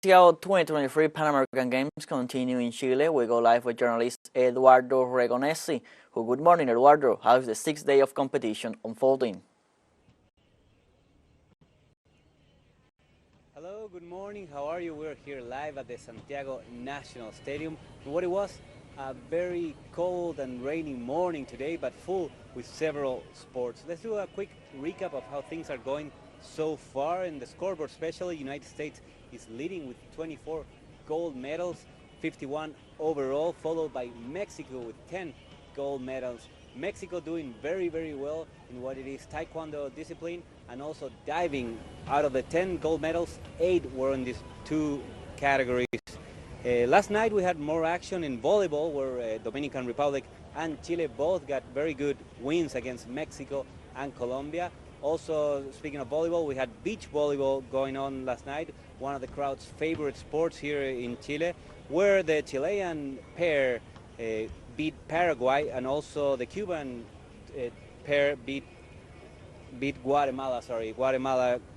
Santiago 2023 Pan American Games continue in Chile. We go live with journalist Eduardo Regonesi. Good morning, Eduardo. How is the sixth day of competition unfolding? Hello, good morning. How are you? We're here live at the Santiago National Stadium. What it was a very cold and rainy morning today, but full with several sports. Let's do a quick recap of how things are going so far in the scoreboard. Especially United States is leading with 24 gold medals, 51 overall, followed by Mexico with 10 gold medals. Mexico doing very, very well in what it is taekwondo discipline, and also diving. Out of the 10 gold medals, 8 were in these two categories. Last night we had more action in volleyball, where Dominican Republic and Chile both got very good wins against Mexico and Colombia. Also, speaking of volleyball, we had beach volleyball going on last night, one of the crowd's favorite sports here in Chile, where the Chilean pair beat Paraguay, and also the Cuban pair beat Guatemala.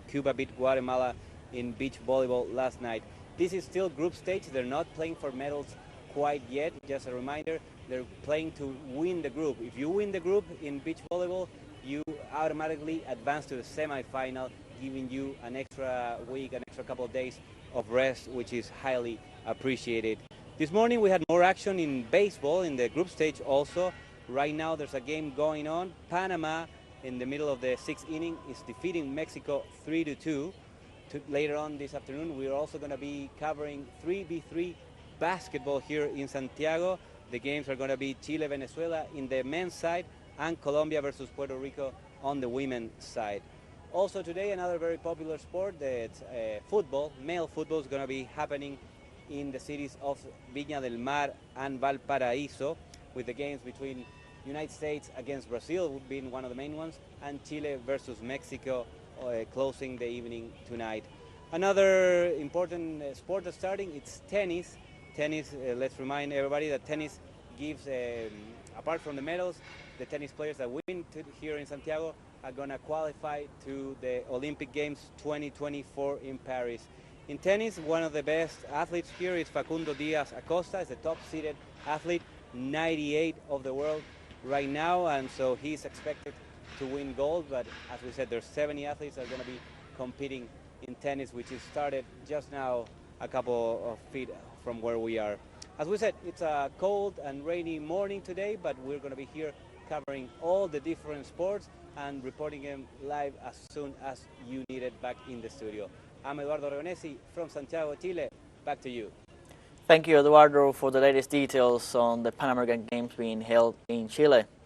Cuba beat Guatemala in beach volleyball last night. This is still group stage. They're not playing for medals quite yet. Just a reminder, they're playing to win the group. If you win the group in beach volleyball, you automatically advance to the semifinal, giving you an extra week, an extra couple of days of rest, which is highly appreciated. This morning we had more action in baseball in the group stage also. Right now there's a game going on. Panama, in the middle of the sixth inning, is defeating Mexico 3-2. Later on this afternoon, we're also going to be covering 3v3 basketball here in Santiago. The games are going to be Chile-Venezuela in the men's side and Colombia versus Puerto Rico on the women's side. Also today, another very popular sport, that's football. Male football is going to be happening in the cities of Viña del Mar and Valparaíso, with the games between United States against Brazil being one of the main ones, and Chile versus Mexico closing the evening tonight. Another important sport that's starting, it's tennis. Tennis, let's remind everybody that tennis gives, apart from the medals, the tennis players that win here in Santiago are going to qualify to the Olympic Games 2024 in Paris. In tennis, one of the best athletes here is Facundo Diaz Acosta. Is the top-seeded athlete, 98 of the world right now, and so he's expected to win gold. But as we said, there's 70 athletes that are going to be competing in tennis, which is started just now a couple of feet from where we are. As we said, it's a cold and rainy morning today, but we're going to be here covering all the different sports and reporting them live as soon as you need it back in the studio. I'm Eduardo Regonesi from Santiago, Chile. Back to you. Thank you, Eduardo, for the latest details on the Pan American Games being held in Chile.